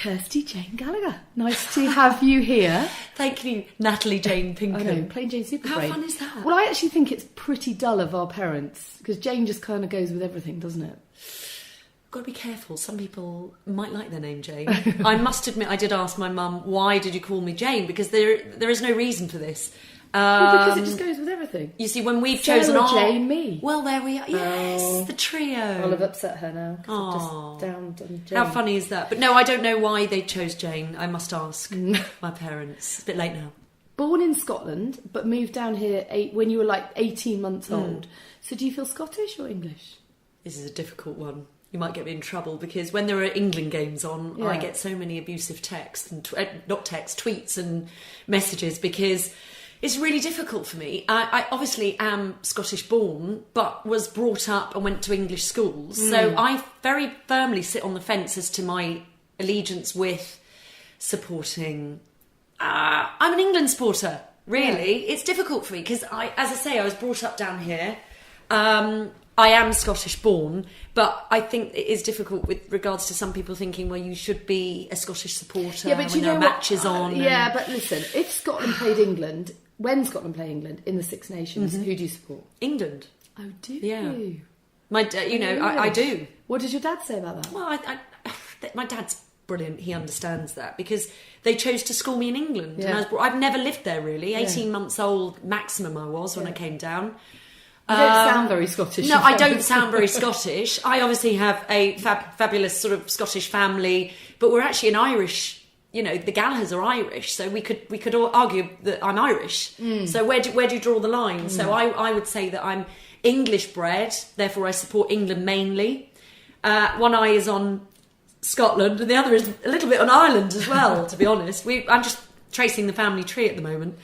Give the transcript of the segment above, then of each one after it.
Kirsty Jane Gallacher. Nice to have you here. Thank you, Natalie Jane Pinkham. I know, plain Jane Super How Brain. fun is that? Well, I actually think it's pretty dull of our parents, because Jane just kind of goes with everything, doesn't it? Got to be careful. Some people might like their name Jane. I must admit, I did ask my mum, why did you call me Jane? Because there is no reason for this. Well, because it just goes with everything. You see, when we've Sarah, chosen our... Jane, me. Well, there we are. Yes, the trio. I'll have upset her now, because I've just downed on Jane. How funny is that? But no, I don't know why they chose Jane. I must ask my parents. It's a bit late now. Born in Scotland, but moved down here when you were like 18 months old. So do you feel Scottish or English? This is a difficult one. You might get me in trouble, because when there are England games on, I get so many abusive texts, and tweets and messages, because it's really difficult for me. I obviously am Scottish born, but was brought up and went to English schools. So I very firmly sit on the fence as to my allegiance with supporting... I'm an England supporter, really. Yeah. It's difficult for me, because as I say, I was brought up down here. I am Scottish born, but I think it is difficult with regards to some people thinking, well, you should be a Scottish supporter when there are matches on. Yeah, but listen, if Scotland played England, when Scotland played England in the Six Nations, who do you support? England. Oh, do yeah. you? I do. What does your dad say about that? Well, my dad's brilliant. He understands that, because they chose to school me in England. Yeah. And I've never lived there, really. 18 months old maximum I was when I came down. You don't sound very Scottish. No, I don't sound very Scottish. I obviously have a fabulous sort of Scottish family, but we're actually an Irish. You know, the Gallagher's are Irish, so we could all argue that I'm Irish. So where do you draw the line? So I would say that I'm English bred, therefore I support England mainly. One eye is on Scotland, and the other is a little bit on Ireland as well. To be honest, I'm just tracing the family tree at the moment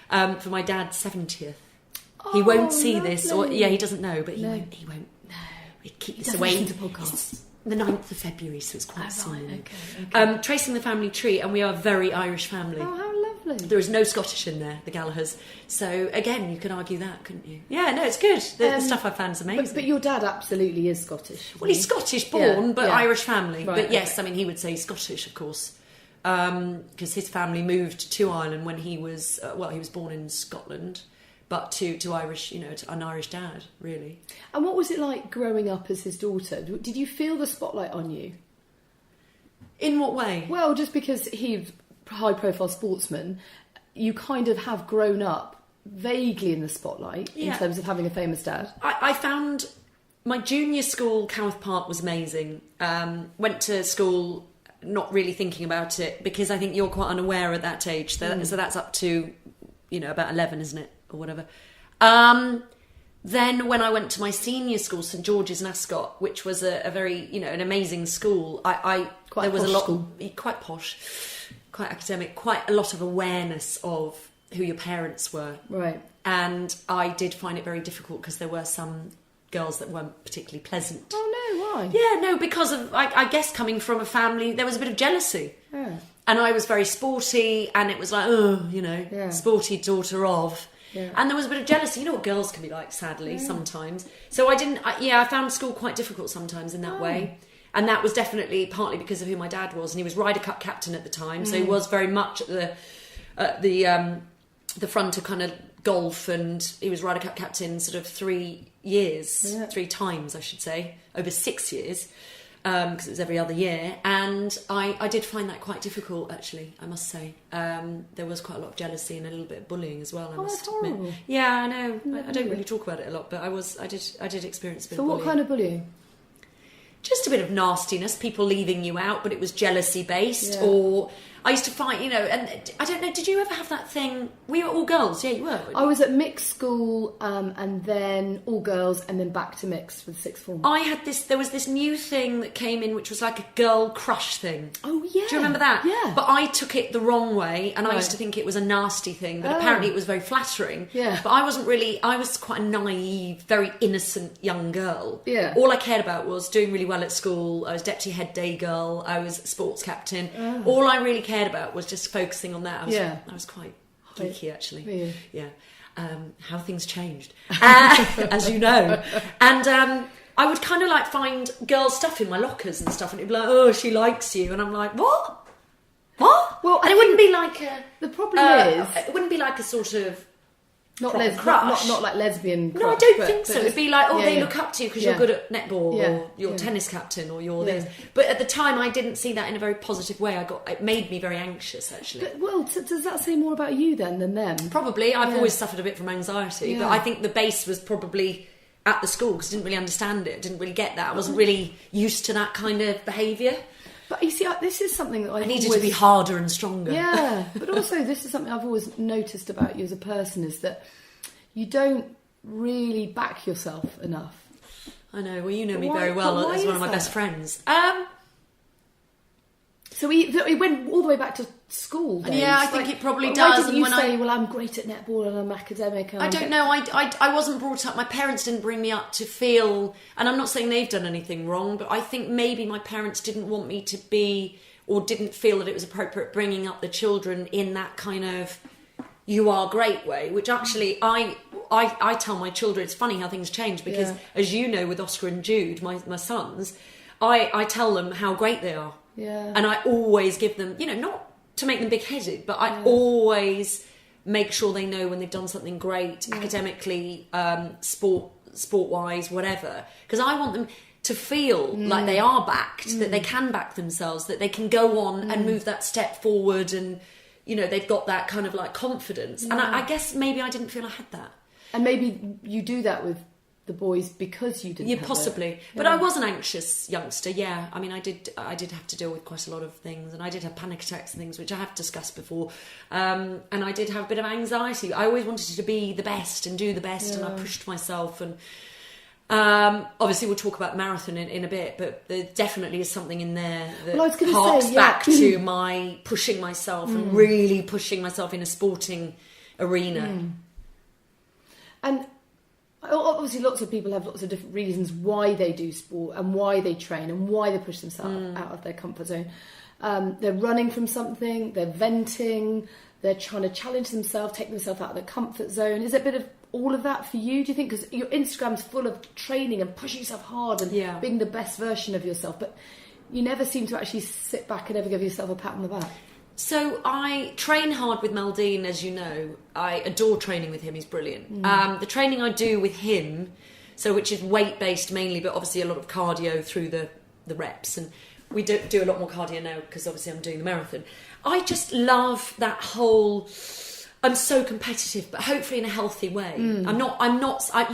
for my dad's 70th. He won't see this, or he doesn't know, but he won't. No, we keep this away. Listen to podcasts. The 9th of February, so it's quite soon. Right, okay. Tracing the family tree, and we are a very Irish family. Oh, how lovely! There is no Scottish in there, the Gallaghers. So again, you could argue that, couldn't you? Yeah, no, it's good. The stuff I found is amazing. But your dad absolutely is Scottish. Well, he's Scottish born, but Irish family. Right, but yes, I mean, he would say Scottish, of course, because his family moved to Ireland when he was he was born in Scotland. But to Irish, to an Irish dad, really. And what was it like growing up as his daughter? Did you feel the spotlight on you? In what way? Well, just because he's a high-profile sportsman, you kind of have grown up vaguely in the spotlight in terms of having a famous dad. I found my junior school, Coworth Park, was amazing. Went to school not really thinking about it, because I think you're quite unaware at that age. So that's up to, about 11, isn't it? Or whatever. Then when I went to my senior school, St George's in Ascot, which was a very, an amazing school, there was a lot, quite posh, quite academic, quite a lot of awareness of who your parents were. Right. And I did find it very difficult, because there were some girls that weren't particularly pleasant. Oh no, why? Yeah, no, because of, I guess, coming from a family, there was a bit of jealousy. Yeah. And I was very sporty, and it was like, sporty daughter of... Yeah. And there was a bit of jealousy. You know what girls can be like, sadly, sometimes. So I found school quite difficult sometimes in that way. And that was definitely partly because of who my dad was. And he was Ryder Cup captain at the time. So he was very much at the front of kind of golf. And he was Ryder Cup captain sort of 3 years, 3 times, I should say, over 6 years. Because it was every other year, and I did find that quite difficult, actually, I must say. There was quite a lot of jealousy and a little bit of bullying as well, I must admit. Horrible. Yeah, I know. I don't really talk about it a lot, but I did experience a bit of bullying. So what kind of bullying? Just a bit of nastiness, people leaving you out, but it was jealousy-based, or... I used to find, and I don't know, did you ever have that thing? We were all girls, yeah, you were. I was at mixed school, and then all girls, and then back to mixed for the sixth form. There was this new thing that came in, which was like a girl crush thing. Oh, yeah. Do you remember that? Yeah. But I took it the wrong way, and I used to think it was a nasty thing, but apparently it was very flattering. Yeah. But I was quite a naive, very innocent young girl. Yeah. All I cared about was doing really well at school. I was deputy head day girl. I was sports captain. All I really cared about was just focusing on that. I was quite geeky, actually. Yeah. How things changed, as you know. And I would kind of like find girl stuff in my lockers and stuff, and it'd be like, oh, she likes you. And I'm like, what? And it wouldn't be like the problem is it wouldn't be like a sort of not crush. not like lesbian crush. No, I don't think so. It'd be like, they look up to you because you're good at netball, or you're tennis captain, or you're this. But at the time, I didn't see that in a very positive way. It made me very anxious, actually. But, does that say more about you then than them? Probably. I've always suffered a bit from anxiety, but I think the base was probably at the school because I didn't really understand it, didn't really get that. I wasn't really used to that kind of behaviour. But you see, this is something that I needed to be harder and stronger. Yeah, but also this is something I've always noticed about you as a person, is that you don't really back yourself enough. I know. Well, you know me very well as one of my best friends. So he went all the way back to school days. Yeah, I think it probably does. Why didn't you say, well, I'm great at netball and I'm academic? And I don't know. I wasn't brought up... My parents didn't bring me up to feel... And I'm not saying they've done anything wrong, but I think maybe my parents didn't want me to be... Or didn't feel that it was appropriate bringing up the children in that kind of... You are great way, which actually I tell my children... It's funny how things change because, as you know, with Oscar and Jude, my sons, I tell them how great they are. Yeah. And I always give them, not to make them big-headed, but I always make sure they know when they've done something great, academically, sport-wise, whatever. Because I want them to feel like they are backed, that they can back themselves, that they can go on and move that step forward, and, they've got that kind of like confidence. And I guess maybe I didn't feel I had that. And maybe you do that with the boys because you didn't have possibly. It. But I was an anxious youngster, I mean, I did have to deal with quite a lot of things, and I did have panic attacks and things, which I have discussed before, and I did have a bit of anxiety. I always wanted to be the best and do the best, and I pushed myself, and obviously we'll talk about marathon in a bit, but there definitely is something in there that harks back to my pushing myself and really pushing myself in a sporting arena. And obviously lots of people have lots of different reasons why they do sport and why they train and why they push themselves out of their comfort zone. They're running from something, they're venting, they're trying to challenge themselves, take themselves out of their comfort zone. Is it a bit of all of that for you, do you think? Because your Instagram's full of training and pushing yourself hard and being the best version of yourself, but you never seem to actually sit back and ever give yourself a pat on the back. So I train hard with Maldine, as you know. I adore training with him. He's brilliant. The training I do with him, which is weight-based mainly, but obviously a lot of cardio through the reps. And we do a lot more cardio now because obviously I'm doing the marathon. I just love that whole... I'm so competitive, but hopefully in a healthy way. I'm not.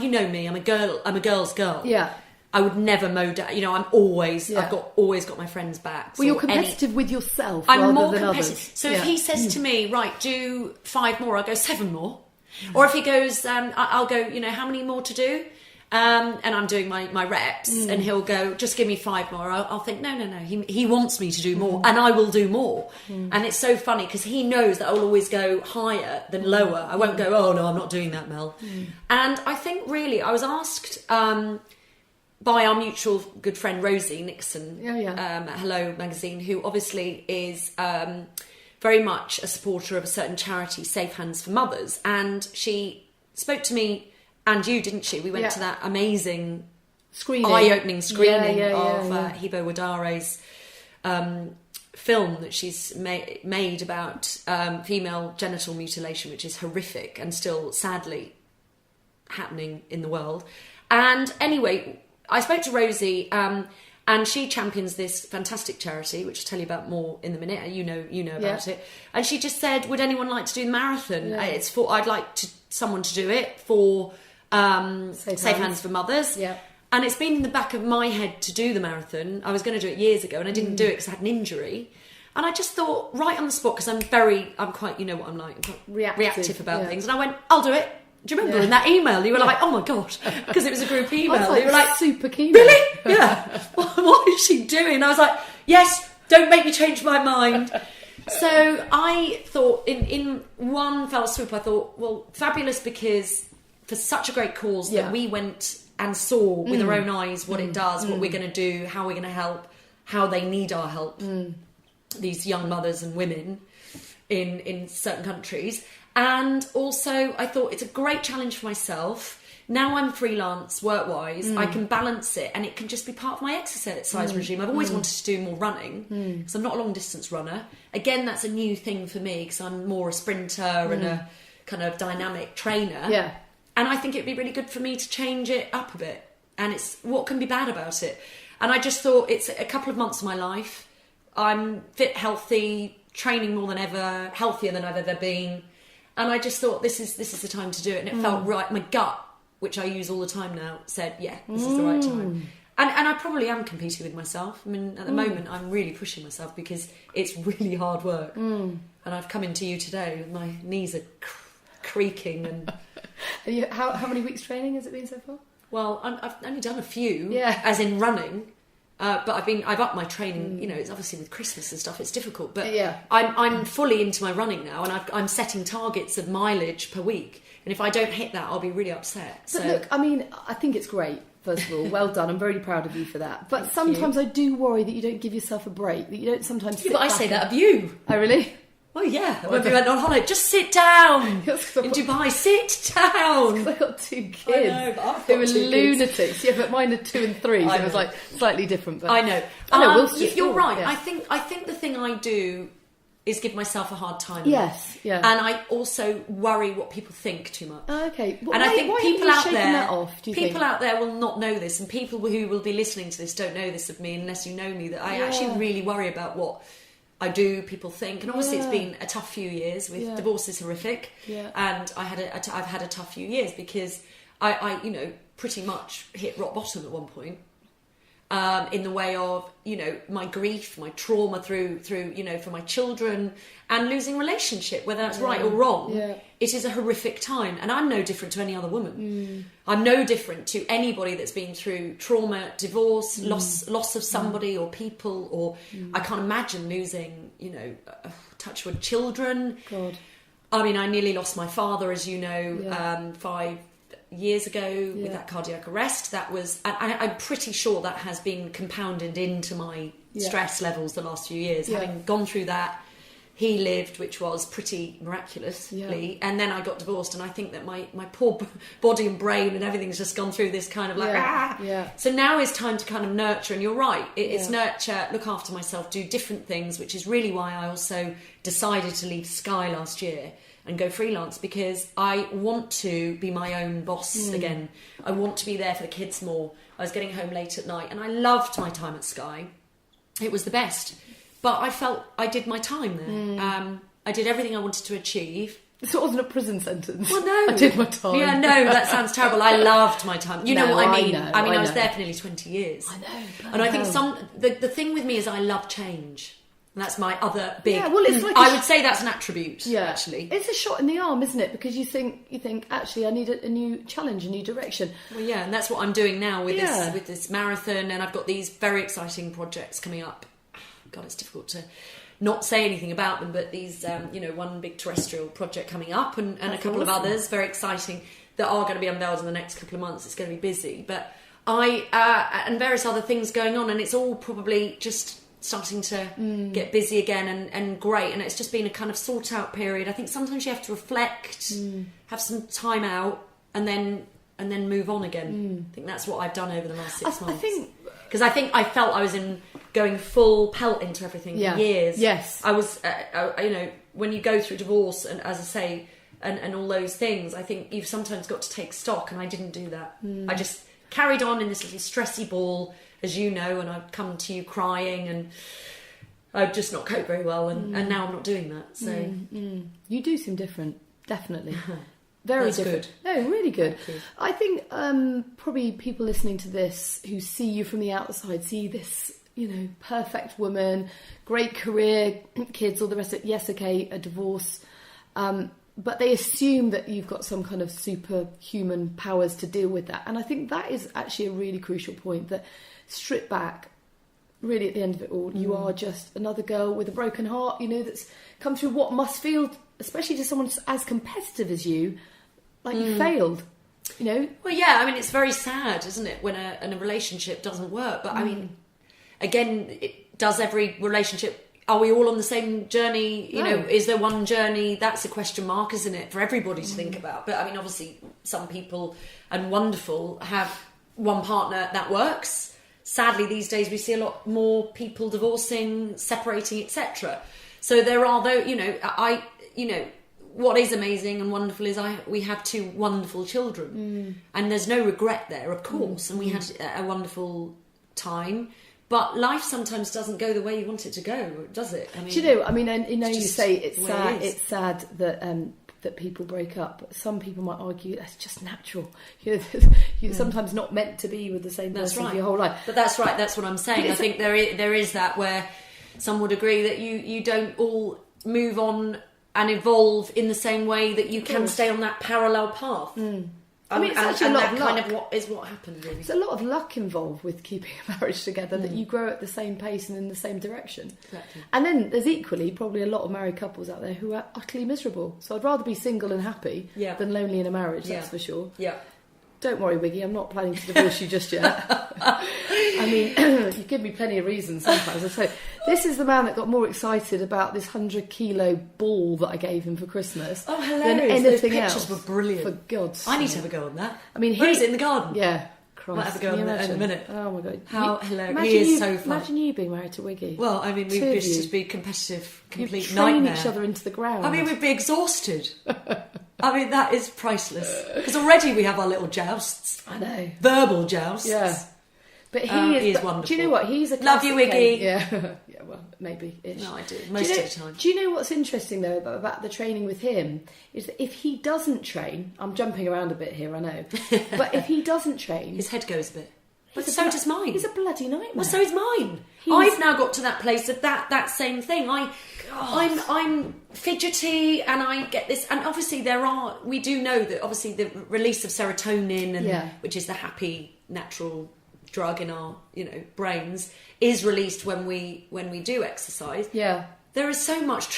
You know me. I'm a girl's girl. Yeah. I would never mow down. I'm always. I've always got my friends' backs. Well, you're competitive with yourself. I'm more competitive. Others. So if he says to me, right, do 5 more, I'll go 7 more. Or if he goes, I'll go. How many more to do? And I'm doing my reps, and he'll go, just give me 5 more. I'll think, no. He wants me to do more, and I will do more. And it's so funny because he knows that I'll always go higher than lower. I won't go, oh no, I'm not doing that, Mel. And I think really, I was asked by our mutual good friend Rosie Nixon at Hello Magazine, who obviously is very much a supporter of a certain charity, Safe Hands for Mothers, and she spoke to me. And you, didn't she? We went to that amazing eye-opening screening of Hibo Wadare's film that she's made about female genital mutilation, which is horrific and still sadly happening in the world. And anyway, I spoke to Rosie, and she champions this fantastic charity, which I'll tell you about more in a minute. You know about it. And she just said, would anyone like to do the marathon? I'd like someone to do it for... Safe Hands for Mothers. Yeah. And it's been in the back of my head to do the marathon. I was going to do it years ago and I didn't do it because I had an injury. And I just thought, right on the spot, because I'm quite, you know what I'm like, I'm quite reactive about things. And I went, I'll do it. Do you remember in that email? You were like, oh my God, because it was a group email. You were like, super keen. Really? Yeah. What is she doing? I was like, yes, don't make me change my mind. So I thought, in one fell swoop, I thought, well, fabulous, because... for such a great cause that we went and saw with our own eyes what it does, what we're going to do, how we're going to help, how they need our help, these young mothers and women in certain countries. And also I thought it's a great challenge for myself, now I'm freelance work-wise, I can balance it, and it can just be part of my exercise regime. I've always wanted to do more running, because I'm not a long-distance runner. Again, that's a new thing for me, because I'm more a sprinter and a kind of dynamic trainer. Yeah. And I think it'd be really good for me to change it up a bit. And it's what can be bad about it? And I just thought, it's a couple of months of my life. I'm fit, healthy, training more than ever, healthier than I've ever been. And I just thought, this is the time to do it. And it felt right. My gut, which I use all the time now, said, yeah, this is the right time. And I probably am competing with myself. I mean, at the moment, I'm really pushing myself because it's really hard work. And I've come into you today with my knees are creaking. And how many weeks training has it been so far? Well, I've only done a few, Yeah. as in running. But I've upped my training. You know, it's obviously with Christmas and stuff, it's difficult. But Yeah. I'm fully into my running now, and I'm setting targets of mileage per week. And if I don't hit that, I'll be really upset. But look, I mean, I think it's great. First of all, well done. I'm very proud of you for that. But Thank sometimes you. I do worry that you don't give yourself a break. That you don't sometimes. Yeah, sit but I back say and- that of you. Oh, really? Oh yeah, when we went on holiday, just sit down in Dubai. Sit down. I got 2 kids. I know, but I've They got were 2 kids. lunatics. Yeah, but mine are 2 and 3, so I it was know. like slightly different. But I know. Will's just You're 4, right. yeah. I think the thing I do is give myself a hard time. Yes, yeah. And I also worry what people think too much. Okay. Well, And I think why people haven't you out shaken there, that off, do you people think? out there will not know this, and people who will be listening to this don't know this of me unless you know me. That I actually really worry about what I do, people think, and obviously it's been a tough few years. With divorce is horrific, and I've had a tough few years because I you know, pretty much hit rock bottom at one point. In the way of, you know, my grief, my trauma through, you know, for my children, and losing relationship, whether that's right or wrong. Yeah. It is a horrific time, and I'm no different to any other woman. I'm no different to anybody that's been through trauma, divorce, loss of somebody or people, or I can't imagine losing, you know, touch with children. God. I mean, I nearly lost my father, as you know, 5 years ago with that cardiac arrest. That was, and I'm pretty sure that has been compounded into my stress levels the last few years. Having gone through that, he lived, which was pretty miraculously, and then I got divorced, and I think that my poor body and brain and everything's just gone through this kind of like So now is time to kind of nurture, and you're right, it's nurture, look after myself, do different things, which is really why I also decided to leave Sky last year and go freelance, because I want to be my own boss again. I want to be there for the kids more. I was getting home late at night, and I loved my time at Sky. It was the best. But I felt I did my time there. I did everything I wanted to achieve. So it wasn't a prison sentence. Well, no. I did my time. Yeah, no, that sounds terrible. I loved my time. You know No, what I I mean? know, I mean, I I was know. there for nearly 20 years. I know. And I think the thing with me is I love change. And that's my other big... Yeah, well, it's like I would say that's an attribute, actually. It's a shot in the arm, isn't it? Because you think actually I need a new challenge, a new direction. Well, yeah, and that's what I'm doing now with this marathon, and I've got these very exciting projects coming up. God, it's difficult to not say anything about them, but these, you know, one big terrestrial project coming up, and a couple of others, very exciting, that are going to be unveiled in the next couple of months. It's going to be busy, but and various other things going on, and it's all probably just starting to get busy again and great, and it's just been a kind of sort out period. I think sometimes you have to reflect, have some time out, and then move on again. I think that's what I've done over the last 6 months. Because I think I felt I was going full pelt into everything for years. Yes. I was, you know, when you go through divorce, and as I say, and all those things, I think you've sometimes got to take stock, and I didn't do that. I just carried on in this little stressy ball, as you know, and I'd come to you crying, and I'd just not cope very well, and now I'm not doing that. So You do seem different, definitely. Very That's different. good. No, really good. Thank you. I think probably people listening to this who see you from the outside see this, you know, perfect woman, great career, kids, all the rest of it. Yes, okay, a divorce. But they assume that you've got some kind of superhuman powers to deal with that. And I think that is actually a really crucial point, that strip back, really at the end of it all, you are just another girl with a broken heart, you know, that's come through what must feel, especially to someone as competitive as you, like you failed, you know? Well, yeah, I mean, it's very sad, isn't it, when a relationship doesn't work? But I mean, again, does every relationship are we all on the same journey? You No. know, is there one journey? That's a question mark, isn't it, for everybody to think about? But I mean, obviously, some people, and wonderful, have one partner that works. Sadly, these days we see a lot more people divorcing, separating, etc. So there are, though, what is amazing and wonderful is we have 2 wonderful children, and there's no regret there, of course, and we had a wonderful time. But life sometimes doesn't go the way you want it to go, does it? I mean, do you know? I mean, you say it's sad. It's sad that that people break up. Some people might argue that's just natural. You're sometimes not meant to be with the same person for your whole life. But that's right. That's what I'm saying. I think there is that where some would agree that you don't all move on and evolve in the same way that you can stay on that parallel path. I mean, it's actually a lot of luck. Kind of what happened, really. There's a lot of luck involved with keeping a marriage together, that you grow at the same pace and in the same direction. Exactly. And then there's equally probably a lot of married couples out there who are utterly miserable. So I'd rather be single and happy than lonely in a marriage, that's for sure. Yeah. Don't worry, Wiggy, I'm not planning to divorce you just yet. I mean, you give me plenty of reasons sometimes. So this is the man that got more excited about this 100-kilo ball that I gave him for Christmas than anything Those pictures else. were brilliant. For God's sake. I need to have a go on that. I mean, where is it in the garden? Yeah. Christ, might have to go in a minute. Oh my God. How hilarious. He is so fun. Imagine you being married to Wiggy. Well, I mean, we'd just be competitive, complete You'd train nightmare. each other into the ground. I mean, we'd be exhausted. I mean, that is priceless. Because already we have our little jousts. I know. Verbal jousts. Yeah. But he is wonderful. Do you know what? He's a love you, classic Wiggy. case. Yeah. Yeah, well, maybe. No, I do. Most of the time. Do you know what's interesting, though, about the training with him? Is that if he doesn't train... I'm jumping around a bit here, I know. But if he doesn't train... His head goes a bit. But so does mine. He's a bloody nightmare. Well, so is mine. I've now got to that place of that same thing. I'm fidgety, and I get this. And obviously, we do know that obviously the release of serotonin, which is the happy natural drug in our brains, is released when we do exercise. Yeah, there is so much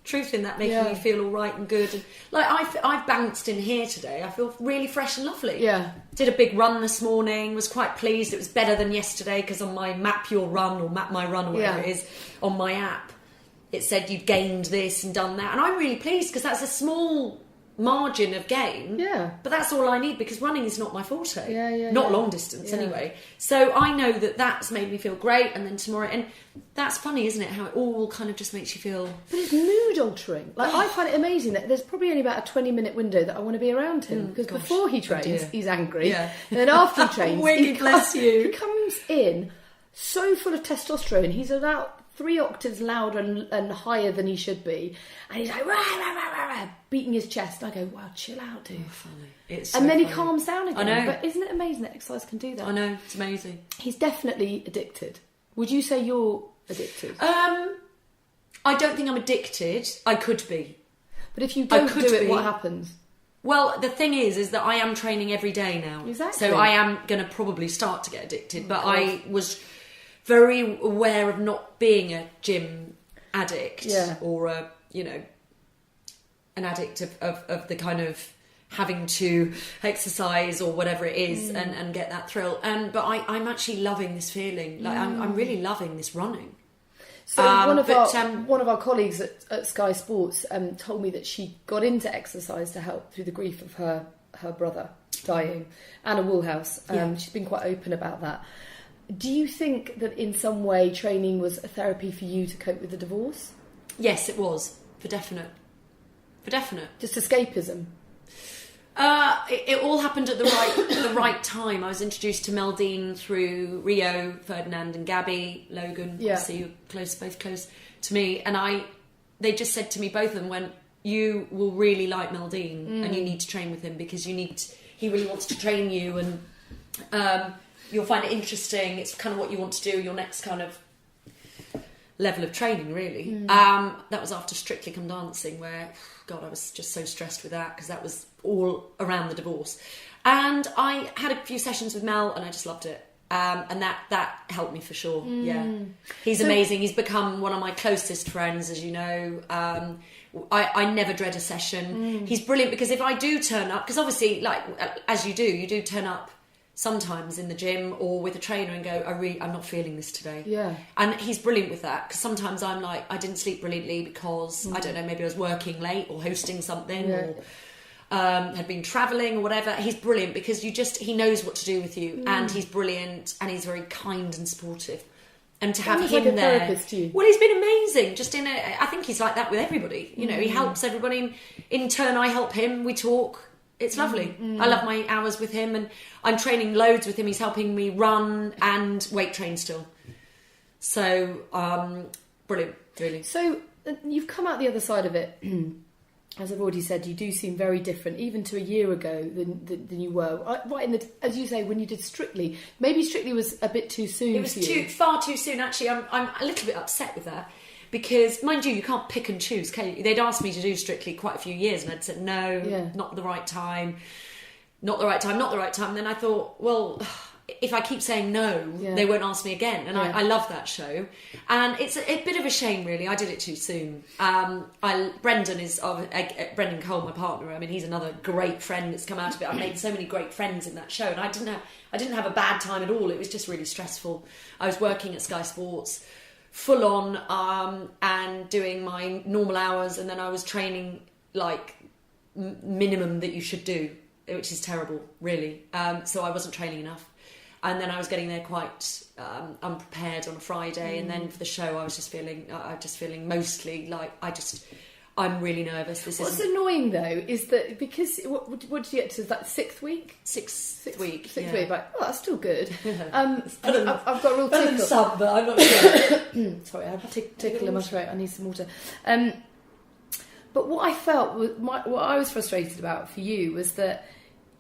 truth in that, making me feel all right and good. And like I've bounced in here today. I feel really fresh and lovely. Yeah. Did a big run this morning. Was quite pleased. It was better than yesterday because on my Map Your Run or Map My Run or whatever it is on my app, it said you'd gained this and done that, and I'm really pleased because that's a small margin of gain. Yeah. But that's all I need because running is not my forte. Not long distance anyway. So I know that's made me feel great, and then tomorrow, and that's funny, isn't it? How it all kind of just makes you feel. But it's mood altering. Like I find it amazing that there's probably only about a 20-minute window that I want to be around him because before he trains, he's angry. Yeah. And then after he trains, he comes in so full of testosterone. He's about 3 octaves louder and higher than he should be, and he's like rah, rah, rah, rah, beating his chest. And I go, wow, chill out, dude. Funny. It's so and then funny. he calms down again. I know. But isn't it amazing that exercise can do that? I know, it's amazing. He's definitely addicted. Would you say you're addicted? I don't think I'm addicted. I could be. But if you don't do it, what happens? Well, the thing is that I am training every day now. Exactly. So I am going to probably start to get addicted. But I was very aware of not being a gym addict or an addict of the kind of having to exercise or whatever it is and get that thrill. But I'm actually loving this feeling. Like I'm really loving this running. So one of our colleagues at Sky Sports told me that she got into exercise to help through the grief of her brother dying, Anna Woolhouse. She's been quite open about that. Do you think that in some way training was a therapy for you to cope with the divorce? Yes, it was, for definite. Just escapism? It all happened at the right time. I was introduced to Meldine through Rio, Ferdinand and Gabby, Logan. Yeah. Obviously, you're both close to me. And they just said to me, both of them, went, you will really like Meldine and you need to train with him because he really wants to train you and you'll find it interesting. It's kind of what you want to do, your next kind of level of training, really. That was after Strictly Come Dancing, where, God, I was just so stressed with that because that was all around the divorce. And I had a few sessions with Mel and I just loved it. And that helped me for sure. Yeah. He's amazing. He's become one of my closest friends, as you know. I never dread a session. He's brilliant because if I do turn up, because obviously, like, as you do turn up sometimes in the gym or with a trainer and go, I'm not feeling this today. Yeah. And he's brilliant with that, because sometimes I'm like, I didn't sleep brilliantly because, I don't know, maybe I was working late or hosting something or had been travelling or whatever. He's brilliant because he knows what to do with you, and he's brilliant, and he's very kind and supportive. And to have him like a there, therapist to you. well, he's been amazing. I think he's like that with everybody. You know, he helps everybody. In turn, I help him. We talk. It's lovely. I love my hours with him, and I'm training loads with him. He's helping me run and weight train still. So, brilliant, really. So, you've come out the other side of it. As I've already said, you do seem very different, even to a year ago, than you were. Right as you say, when you did Strictly. Maybe Strictly was a bit too soon. It was far too soon. Actually, I'm a little bit upset with that. Because, mind you can't pick and choose, can you? They'd asked me to do Strictly quite a few years, and I'd said, no, not the right time, not the right time, not the right time. And then I thought, well, if I keep saying no, they won't ask me again. And I love that show. And it's a bit of a shame, really. I did it too soon. Brendan Cole, my partner, I mean, he's another great friend that's come out of it. I made so many great friends in that show. And I didn't have a bad time at all. It was just really stressful. I was working at Sky Sports, full on, and doing my normal hours, and then I was training like minimum that you should do, which is terrible, really. So I wasn't training enough, and then I was getting there quite unprepared on a Friday, and then for the show I was just feeling mostly like I'm really nervous. What's annoying though is that, because what did you get to, that sixth week? Sixth week. Like, oh, that's still good. I've got a real tickle. Some, but I'm not sure. Sorry, I have a tickle in my throat. I need some water. But what I felt, what I was frustrated about for you was that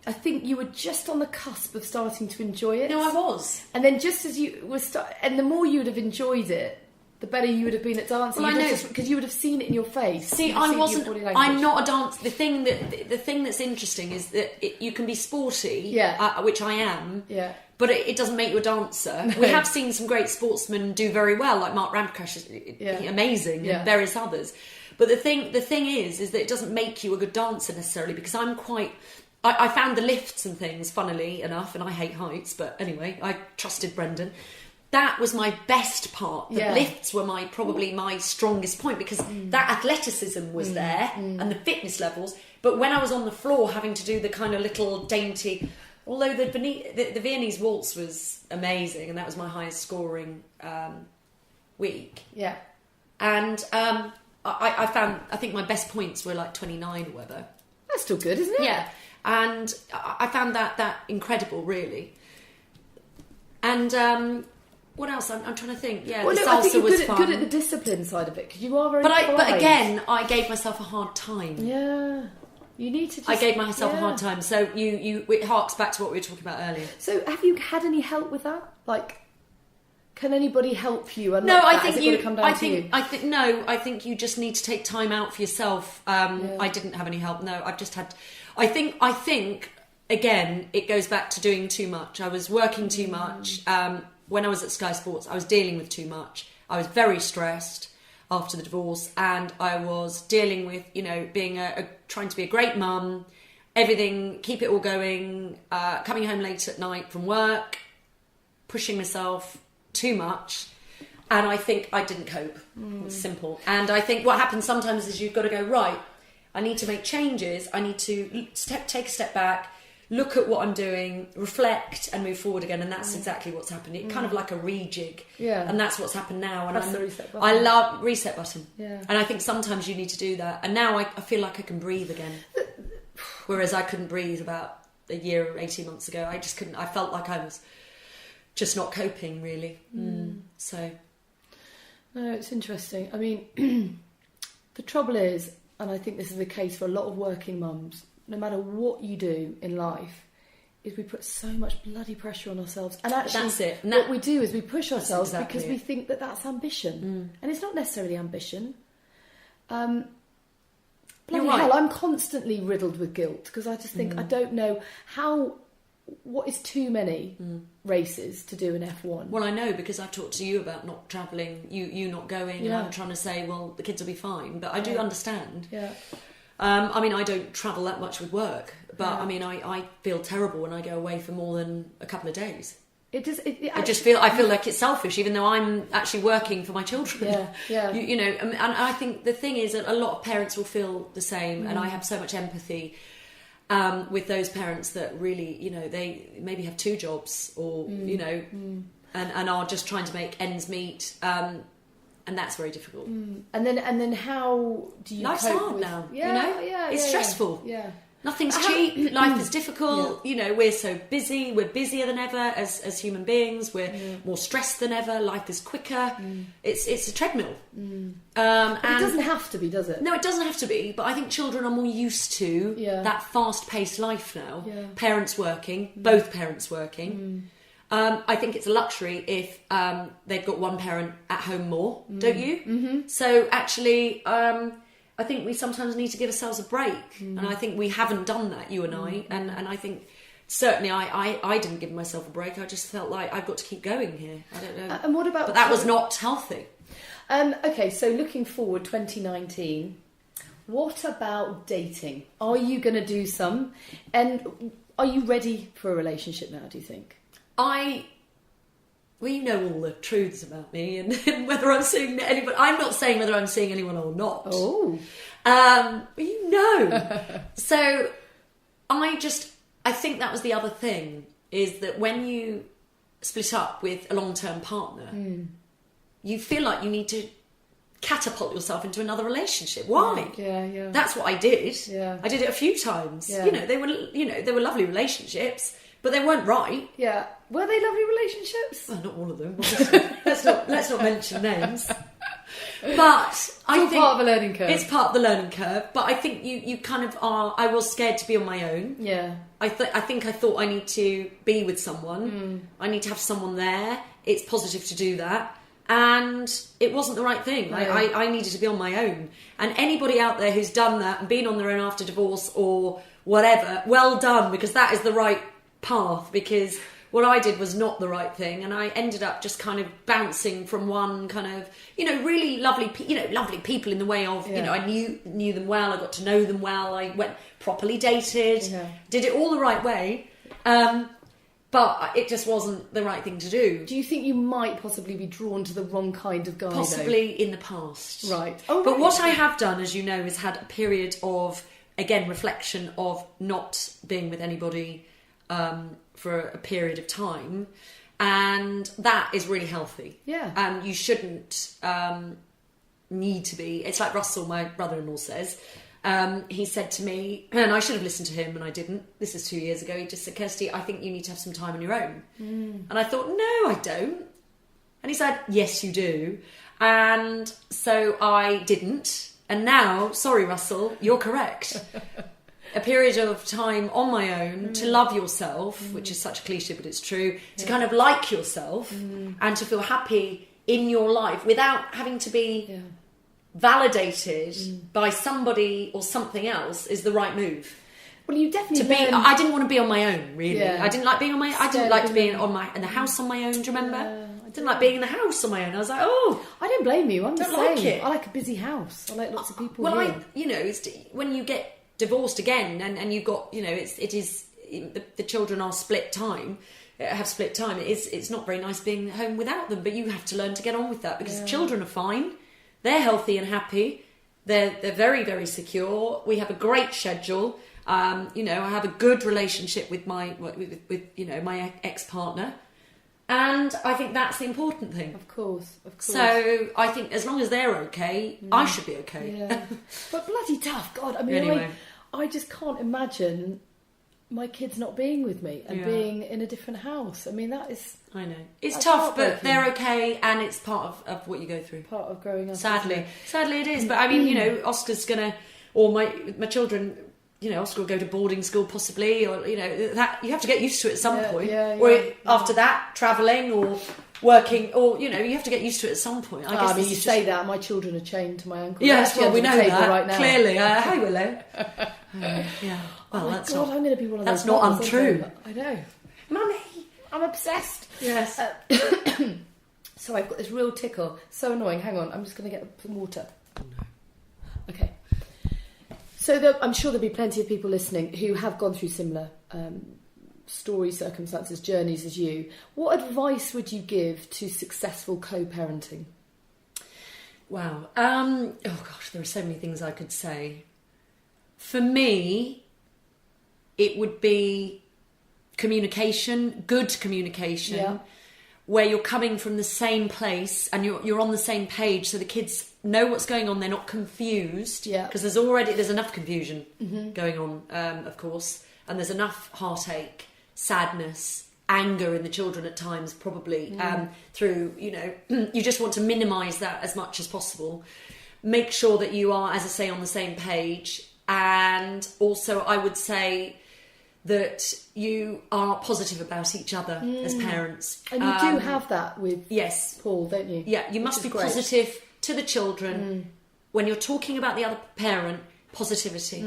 I think you were just on the cusp of starting to enjoy it. No, I was. And then just as you were and the more you would have enjoyed it, the better you would have been at dancing. Well, I know, because you would have seen it in your face. See, I wasn't. I'm not a dancer. The thing that's interesting is that you can be sporty, which I am. Yeah. But it doesn't make you a dancer. No. We have seen some great sportsmen do very well, like Mark Ramprakash is amazing, and various others. But the thing is that it doesn't make you a good dancer necessarily, because I'm quite. I found the lifts and things, funnily enough, and I hate heights, but anyway, I trusted Brendan. That was my best part. The lifts were probably my strongest point, because that athleticism was there and the fitness levels. But when I was on the floor having to do the kind of little dainty, although the Viennese waltz was amazing, and that was my highest scoring week. Yeah. And I think my best points were like 29 or whatever. That's still good, isn't it? Yeah. And I found that incredible, really. And what else? I'm trying to think. Yeah, well, the no, salsa I think you're was good fun. Good at the discipline side of it, because you are very. But again, I gave myself a hard time. Yeah, you need to. I gave myself a hard time. So it harks back to what we were talking about earlier. So have you had any help with that? Like, can anybody help you? No, I think you. I think you just need to take time out for yourself. I didn't have any help. No, I've just had. I think again, it goes back to doing too much. I was working too much. When I was at Sky Sports, I was dealing with too much. I was very stressed after the divorce, and I was dealing with, being trying to be a great mum, everything, keep it all going, coming home late at night from work, pushing myself too much, and I think I didn't cope. It's simple. And I think what happens sometimes is you've got to go, right, I need to make changes, I need to take a step back, look at what I'm doing, reflect, and move forward again. And that's exactly what's happened. It's kind of like a rejig. Yeah. And that's what's happened now. And that's the reset button. I love reset button. Yeah. And I think sometimes you need to do that. And now I feel like I can breathe again. Whereas I couldn't breathe about a year or 18 months ago. I just couldn't. I felt like I was just not coping, really. So. No, it's interesting. I mean, the trouble is, and I think this is the case for a lot of working mums, no matter what you do in life, is we put so much bloody pressure on ourselves. And actually, that's it. What we do is we push ourselves because we think that that's ambition. And it's not necessarily ambition. Bloody hell, I'm constantly riddled with guilt, because I just think I don't know what is too many races to do in F1. Well, I know, because I've talked to you about not travelling, you not going, and I'm trying to say, well, the kids will be fine. But I do understand. Yeah. I mean, I don't travel that much with work, but I mean, I feel terrible when I go away for more than a couple of days. It does. I feel like it's selfish, even though I'm actually working for my children. Yeah. You know, and I think the thing is that a lot of parents will feel the same, and I have so much empathy with those parents that really, you know, they maybe have 2 jobs or you know, and are just trying to make ends meet. And that's very difficult. And then how do you Life's cope hard with... now, you know? It's stressful. Yeah. Nothing's cheap. Life is difficult. You know, we're so busy. We're busier than ever as human beings. We're more stressed than ever. Life is quicker. It's a treadmill. But it doesn't have to be, does it? No, it doesn't have to be. But I think children are more used to that fast-paced life now. Yeah. Parents working, both parents working. I think it's a luxury if they've got one parent at home more, don't you? Mm-hmm. So actually, I think we sometimes need to give ourselves a break. And I think we haven't done that, you and I. And I think certainly I didn't give myself a break. I just felt like I've got to keep going here. I don't know. And what about... But that was not healthy. Okay, so looking forward, 2019, what about dating? Are you going to do some? And are you ready for a relationship now, do you think? Well, you know all the truths about me and whether I'm seeing anyone. I'm not saying whether I'm seeing anyone or not. Oh. But you know. So I think that was the other thing, is that when you split up with a long-term partner, you feel like you need to catapult yourself into another relationship. Why? Yeah. That's what I did. Yeah. I did it a few times. Yeah. They were lovely relationships, but they weren't right. Yeah. Were they lovely relationships? Well, not all of them. let's not mention names. But I think part of the learning curve. It's part of the learning curve. But I think you kind of are. I was scared to be on my own. Yeah. I thought I need to be with someone. I need to have someone there. It's positive to do that. And it wasn't the right thing. I needed to be on my own. And anybody out there who's done that and been on their own after divorce or whatever, well done, because that is the right path. Because what I did was not the right thing, and I ended up just kind of bouncing from one kind of, really lovely people in the way of, I knew them well, I got to know them well, I went properly dated, did it all the right way, but it just wasn't the right thing to do. Do you think you might possibly be drawn to the wrong kind of guy? Possibly in the past. Right. Oh, but what I have done, as you know, is had a period of, again, reflection of not being with anybody for a period of time, and that is really healthy. Yeah. And you shouldn't need to be. It's like Russell, my brother-in-law, says. He said to me, and I should have listened to him, and I didn't. This is 2 years ago. He just said, "Kirsty, I think you need to have some time on your own." And I thought, no, I don't. And he said, "Yes, you do." And so I didn't. And now, sorry, Russell, you're correct. A period of time on my own to love yourself, which is such a cliche, but it's true, to kind of like yourself and to feel happy in your life without having to be validated by somebody or something else is the right move. Well, you definitely I didn't want to be on my own, really. Yeah. I didn't like being on my. I didn't like to be in the house on my own. Do you remember? I didn't like being in the house on my own. I was like, oh, I don't blame you. I'm the same. Like it. I like a busy house. I like lots of people. Well, here. it's when you get divorced again and you've got, the children are split time. Have split time. It's not very nice being home without them, but you have to learn to get on with that because the children are fine. They're healthy and happy. They're very, very secure. We have a great schedule. I have a good relationship with my my ex-partner, and I think that's the important thing. Of course. So I think as long as they're okay, I should be okay. Yeah. But bloody tough, God. I mean, anyway. I just can't imagine my kids not being with me and being in a different house. I mean, that is... I know. It's tough, but they're okay, and it's part of what you go through. Part of growing up. Sadly it is. But I mean, Oscar's gonna, or my children, Oscar will go to boarding school possibly, or that you have to get used to it at some point. Or after that, travelling or working, or you have to get used to it at some point. I guess you say that my children are chained to my ankle. Yes, well, we know that right now. Clearly. Hi, Willow. Yeah. Well, that's God, I'm going to be one of those. That's not untrue. I know. Mummy, I'm obsessed. Yes. So I've got this real tickle. So annoying. Hang on, I'm just going to get some water. Oh, no. Okay. So I'm sure there'll be plenty of people listening who have gone through similar stories, circumstances, journeys as you. What advice would you give to successful co-parenting? Wow. Oh gosh, there are so many things I could say. For me, it would be communication, good communication, where you're coming from the same place and you're on the same page, so the kids know what's going on, they're not confused, because there's enough confusion going on, of course, and there's enough heartache, sadness, anger in the children at times, probably through, you just want to minimise that as much as possible. Make sure that you are, as I say, on the same page. And also I would say that you are positive about each other as parents. And you do have that with Paul, don't you? Yeah, you must be positive to the children. When you're talking about the other parent, positivity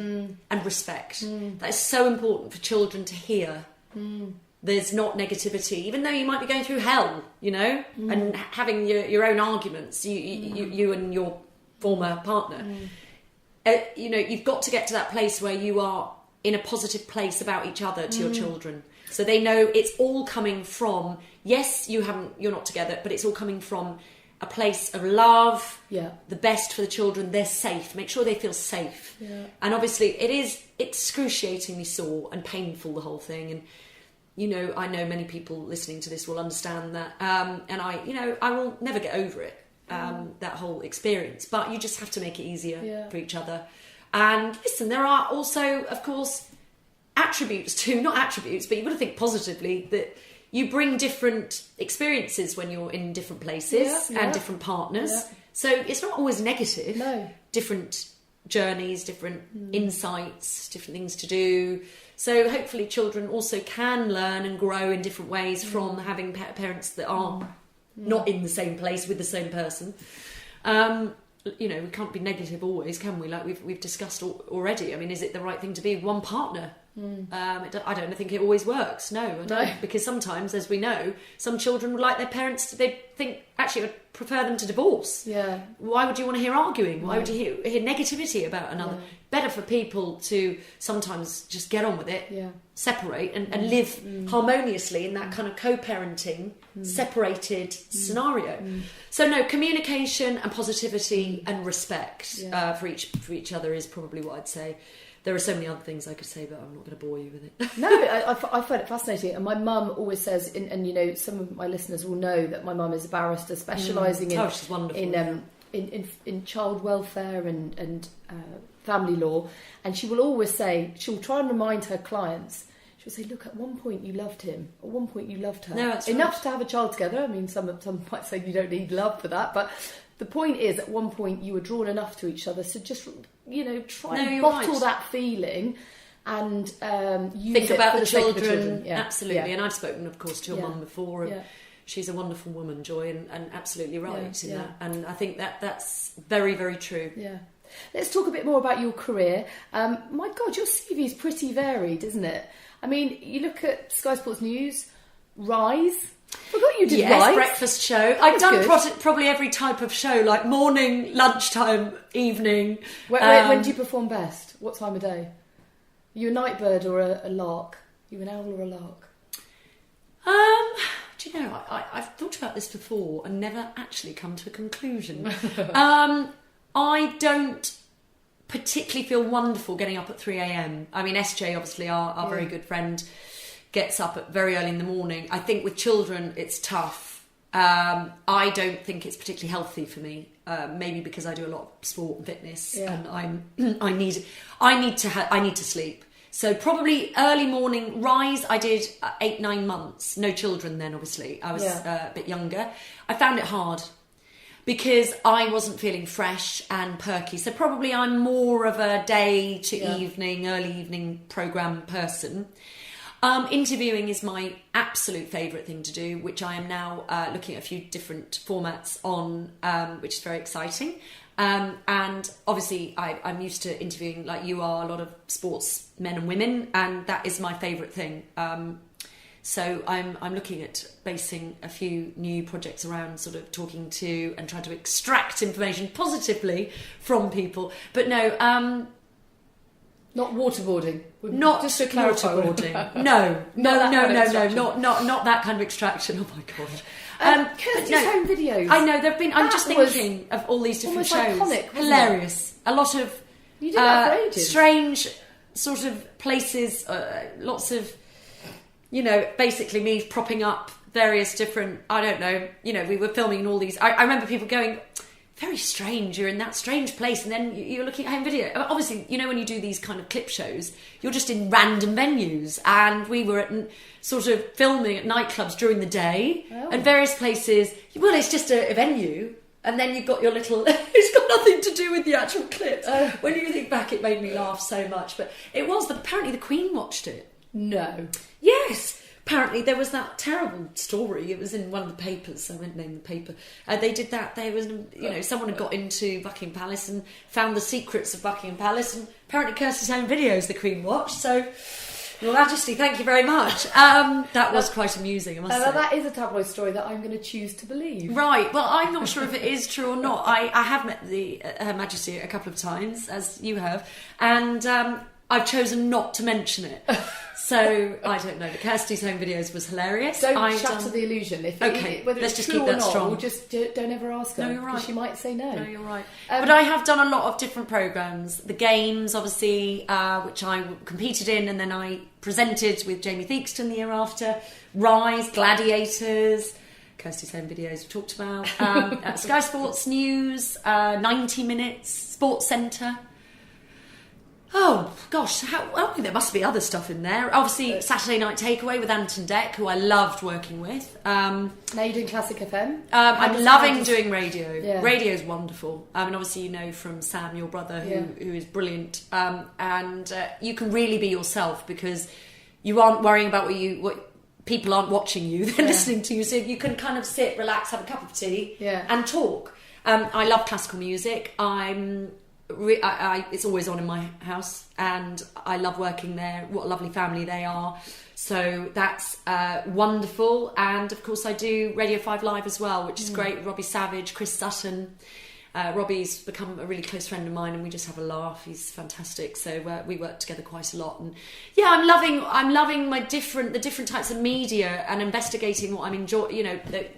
and respect. That is so important for children to hear. There's not negativity, even though you might be going through hell, and having your own arguments, you and your former partner. You've got to get to that place where you are in a positive place about each other to your children, so they know it's all coming from, yes, you're not together, but it's all coming from a place of love, the best for the children. They're safe. Make sure they feel safe. And obviously it is excruciatingly sore and painful, the whole thing. And I know many people listening to this will understand that, and I will never get over it, that whole experience, but you just have to make it easier for each other. And listen, there are also, of course, attributes too, not attributes, but you've got to think positively, that you bring different experiences when you're in different places and different partners. So it's not always negative. No. Different journeys, different insights, different things to do. So hopefully children also can learn and grow in different ways from having parents that are not in the same place with the same person. We can't be negative always, can we? Like we've discussed already. I mean, is it the right thing to be one partner? I don't think it always works. No, I don't. Because sometimes, as we know, some children would like their parents they think, actually, I'd prefer them to divorce. Yeah. Why would you want to hear arguing? Why would you hear negativity about another? Better for people to sometimes just get on with it, separate and live harmoniously in that kind of co-parenting, separated scenario. So no, communication and positivity and respect for each other is probably what I'd say. There are so many other things I could say, but I'm not going to bore you with it. No, I find it fascinating. And my mum always says, and some of my listeners will know that my mum is a barrister specialising she's wonderful, in child welfare and family law. And she will always say, she'll try and remind her clients, she'll say, look, at one point you loved him, at one point you loved her. No, that's enough right. to have a child together. I mean, some might say you don't need love for that, but the point is, at one point you were drawn enough to each other, so just try and bottle that feeling and use think it about for the children. Yeah. Absolutely. And I've spoken, of course, to your mum before, and she's a wonderful woman, Joy, and absolutely right in that. And I think that's very, very true. Yeah. Let's talk a bit more about your career. My God, your CV is pretty varied, isn't it? I mean, you look at Sky Sports News, Rise. I forgot you did Rise. Breakfast show. I've done probably every type of show, like morning, lunchtime, evening. When do you perform best? What time of day? Are you a night bird or a lark? Are you an owl or a lark? Do you know, I've thought about this before and never actually come to a conclusion. I don't particularly feel wonderful getting up at 3 a.m. I mean, SJ, obviously, our very good friend, gets up at very early in the morning. I think with children, it's tough. I don't think it's particularly healthy for me. Maybe because I do a lot of sport and fitness, and I need to sleep. So probably early morning. Rise, I did 8-9 months. No children then, obviously. I was a bit younger. I found it hard because I wasn't feeling fresh and perky. So probably I'm more of a day to evening, early evening programme person. Interviewing is my absolute favourite thing to do, which I am now looking at a few different formats on, which is very exciting. And obviously I'm used to interviewing, like you are, a lot of sports men and women, and that is my favourite thing. So I'm looking at basing a few new projects around sort of talking to and trying to extract information positively from people. But no, Not waterboarding. Not just to clarify. Waterboarding. No, not that kind of extraction. Oh my god. Kirsty's home videos. I know there've been. I'm just thinking of all these different shows. Iconic, hilarious. A lot of you did that for ages. Strange sort of places. Lots of, basically me propping up various different. I don't know. We were filming in all these. I remember people going, very strange, you're in that strange place, and then you're looking at home video. Obviously, when you do these kind of clip shows, you're just in random venues, and we were at sort of filming at nightclubs during the day, and various places. Well, it's just a venue, and then you've got your little... It's got nothing to do with the actual clips. When you think back, it made me laugh so much, but it was, apparently the Queen watched it. No. Yes. Apparently there was that terrible story. It was in one of the papers. I won't name the paper. They did that. There was, someone had got into Buckingham Palace and found the secrets of Buckingham Palace. And apparently Kirsty's home videos the Queen watched. So, Your Majesty, thank you very much. That was quite amusing, I must say. That is a tabloid story that I'm going to choose to believe. Right. Well, I'm not sure if it is true or not. I have met Her Majesty a couple of times, as you have, and I've chosen not to mention it. So, I don't know. But Kirsty's home videos was hilarious. Don't shatter the illusion. Whether let's it's just true keep or that not, strong. We'll just don't ever ask her. No, you're right. She might say no. No, you're right. But I have done a lot of different programmes. The Games, obviously, which I competed in, and then I presented with Jamie Theakston the year after. Rise, Gladiators, Kirsty's home videos we talked about. Sky Sports News, 90 Minutes, Sports Centre. Oh, gosh, there must be other stuff in there. Obviously, Saturday Night Takeaway with Anton Deck, who I loved working with. Now you're doing Classic FM? I'm loving doing radio. Yeah. Radio's wonderful. And obviously, from Sam, your brother, who is brilliant. And you can really be yourself because you aren't worrying about what people aren't watching you, they're listening to you. So you can kind of sit, relax, have a cup of tea and talk. I love classical music. It's always on in my house, and I love working there. What a lovely family they are. So that's wonderful. And of course I do Radio 5 Live as well, which is great. Robbie Savage, Chris Sutton. Robbie's become a really close friend of mine, and we just have a laugh. He's fantastic. So we work together quite a lot. And I'm loving the different types of media and investigating what I'm enjoying.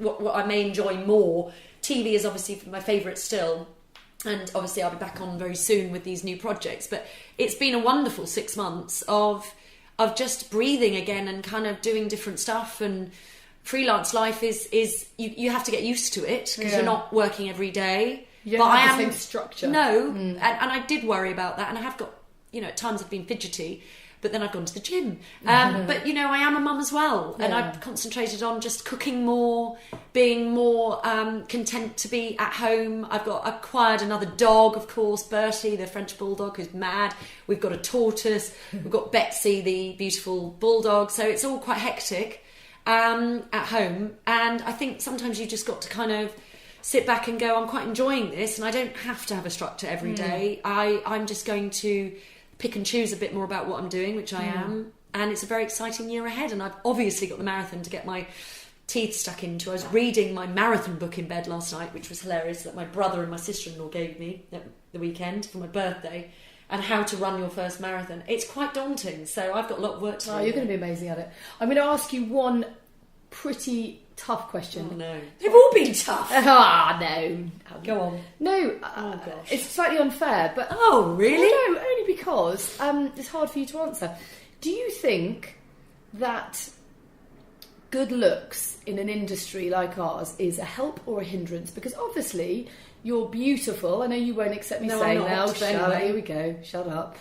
What I may enjoy more. TV is obviously my favourite still. And obviously I'll be back on very soon with these new projects. But it's been a wonderful 6 months of just breathing again and kind of doing different stuff. And freelance life is you have to get used to it because you're not working every day. You don't have the same structure. No, and I did worry about that. And I have got, at times I've been fidgety. But then I've gone to the gym. But, I am a mum as well. And I've concentrated on just cooking more, being more content to be at home. I've acquired another dog, of course, Bertie, the French bulldog, who's mad. We've got a tortoise. We've got Betsy, the beautiful bulldog. So it's all quite hectic at home. And I think sometimes you just got to kind of sit back and go, I'm quite enjoying this. And I don't have to have a structure every day. I'm just going to pick and choose a bit more about what I'm doing, which I am, and it's a very exciting year ahead. And I've obviously got the marathon to get my teeth stuck into. I was reading my marathon book in bed last night, which was hilarious, that my brother and my sister-in-law gave me at the weekend for my birthday, and how to run your first marathon. It's quite daunting, so I've got a lot of work to do. Oh, you're going to be amazing at it. I'm going to ask you one pretty tough question. Oh no, they've all been tough. No. Go on. No, it's slightly unfair, but oh really? No, only because it's hard for you to answer. Do you think that good looks in an industry like ours is a help or a hindrance? Because obviously you're beautiful. I know you won't accept me saying that. Here we go. Shut up.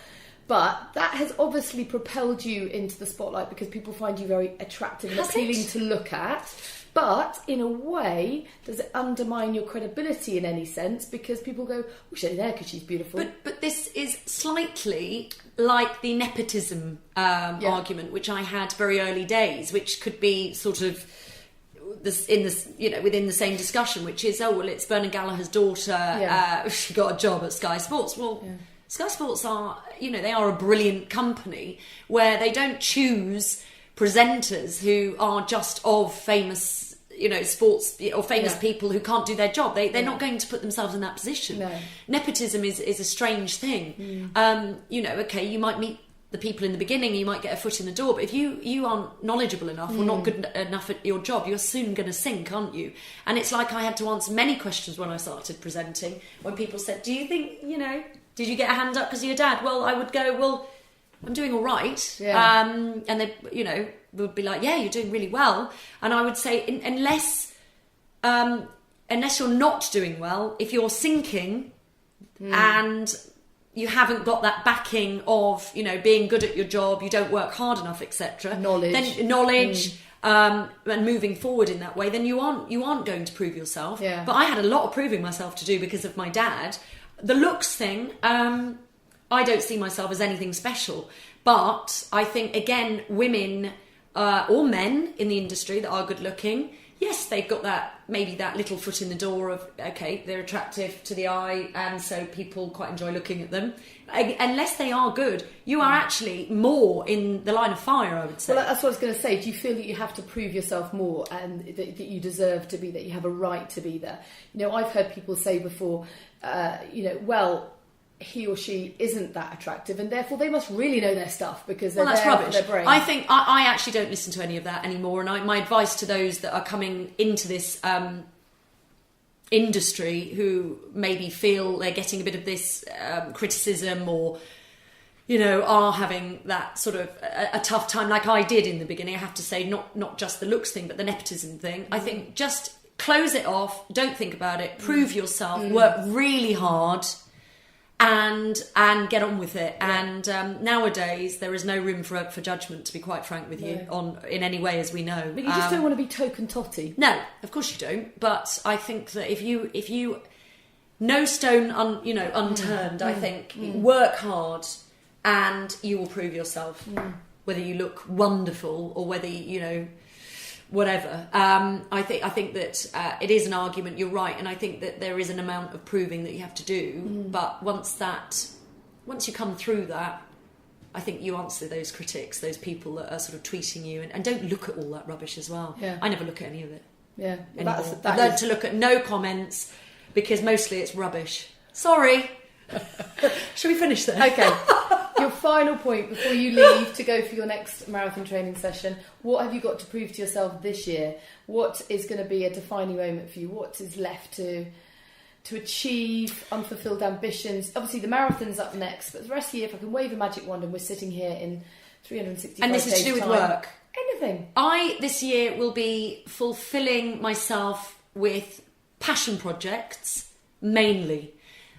But that has obviously propelled you into the spotlight because people find you very attractive and appealing to look at. But in a way, does it undermine your credibility in any sense? Because people go, oh, she's only there because she's beautiful. But this is slightly like the nepotism argument, which I had very early days, which could be sort of within the same discussion, which is, it's Bernard Gallacher's daughter. She got a job at Sky Sports. Well. Yeah. Sky Sports are, they are a brilliant company where they don't choose presenters who are just of famous, sports or famous people who can't do their job. They're not going to put themselves in that position. No. Nepotism is a strange thing. Okay, you might meet the people in the beginning, you might get a foot in the door, but if you aren't knowledgeable enough or not good enough at your job, you're soon going to sink, aren't you? And it's like I had to answer many questions when I started presenting, when people said, do you think, did you get a hand up because of your dad? Well, I would go, well, I'm doing all right. Yeah. And they, would be like, yeah, you're doing really well. And I would say, unless you're not doing well, if you're sinking and you haven't got that backing of, being good at your job, you don't work hard enough, etc. Knowledge. And moving forward in that way, then you aren't going to prove yourself. Yeah. But I had a lot of proving myself to do because of my dad. The looks thing, I don't see myself as anything special. But I think, again, women or men in the industry that are good looking, yes, they've got maybe that little foot in the door of, okay, they're attractive to the eye and so people quite enjoy looking at them. Unless they are good, you are actually more in the line of fire, I would say. Well, that's what I was going to say. Do you feel that you have to prove yourself more and that you deserve to be there, you have a right to be there? I've heard people say before, well, he or she isn't that attractive and therefore they must really know their stuff because they're that's there rubbish. For their brain. I think I actually don't listen to any of that anymore, and my advice to those that are coming into this industry who maybe feel they're getting a bit of this criticism or are having that sort of a tough time like I did in the beginning, I have to say, not just the looks thing but the nepotism thing. I think just close it off, don't think about it, prove yourself, work really hard and get on with it. And nowadays there is no room for judgment, to be quite frank with you, in any way, as we know. But you just don't want to be token totty. No, of course you don't. But I think that if you no stone unturned, I think work hard and you will prove yourself, whether you look wonderful or whether whatever. I think that it is an argument. You're right, and I think that there is an amount of proving that you have to do. But once you come through that, I think you answer those critics, those people that are sort of tweeting you, and don't look at all that rubbish as well. Yeah. I never look at any of it. Yeah, I've learned to look at no comments because mostly it's rubbish. Sorry. Shall we finish there? Okay. Your final point before you leave to go for your next marathon training session. What have you got to prove to yourself this year? What is going to be a defining moment for you? What is left to achieve, unfulfilled ambitions? Obviously, the marathon's up next, but the rest of the year, if I can wave a magic wand and we're sitting here in 365 days' and this is to do with work. Anything. This year will be fulfilling myself with passion projects, mainly.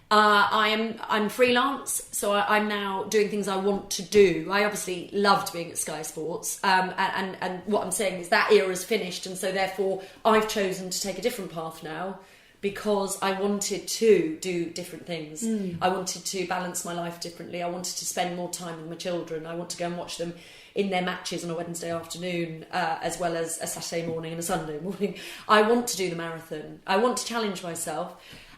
I'm freelance, so I'm now doing things I want to do. I obviously loved being at Sky Sports, and what I'm saying is that era's finished, and so therefore I've chosen to take a different path now because I wanted to do different things. I wanted to balance my life differently. I wanted to spend more time with my children. I want to go and watch them in their matches on a Wednesday afternoon, as well as a Saturday morning and a Sunday morning. I want to do the marathon. I want to challenge myself.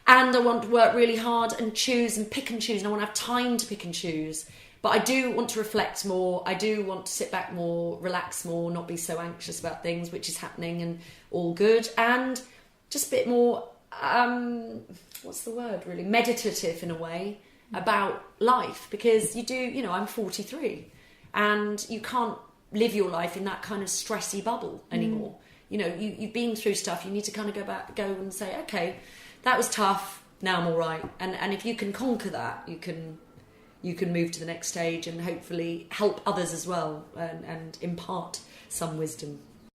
And I want to work really hard and choose and pick and choose. And I want to have time to pick and choose. But I do want to reflect more. I do want to sit back more, relax more, not be so anxious about things, which is happening and all good. And just a bit more, what's the word really? Meditative in a way about life. Because I'm 43. And you can't live your life in that kind of stressy bubble anymore. You've been through stuff. You need to kind of go and say, okay, that was tough. Now I'm all right. And if you can conquer that, you can move to the next stage and hopefully help others as well and impart some wisdom.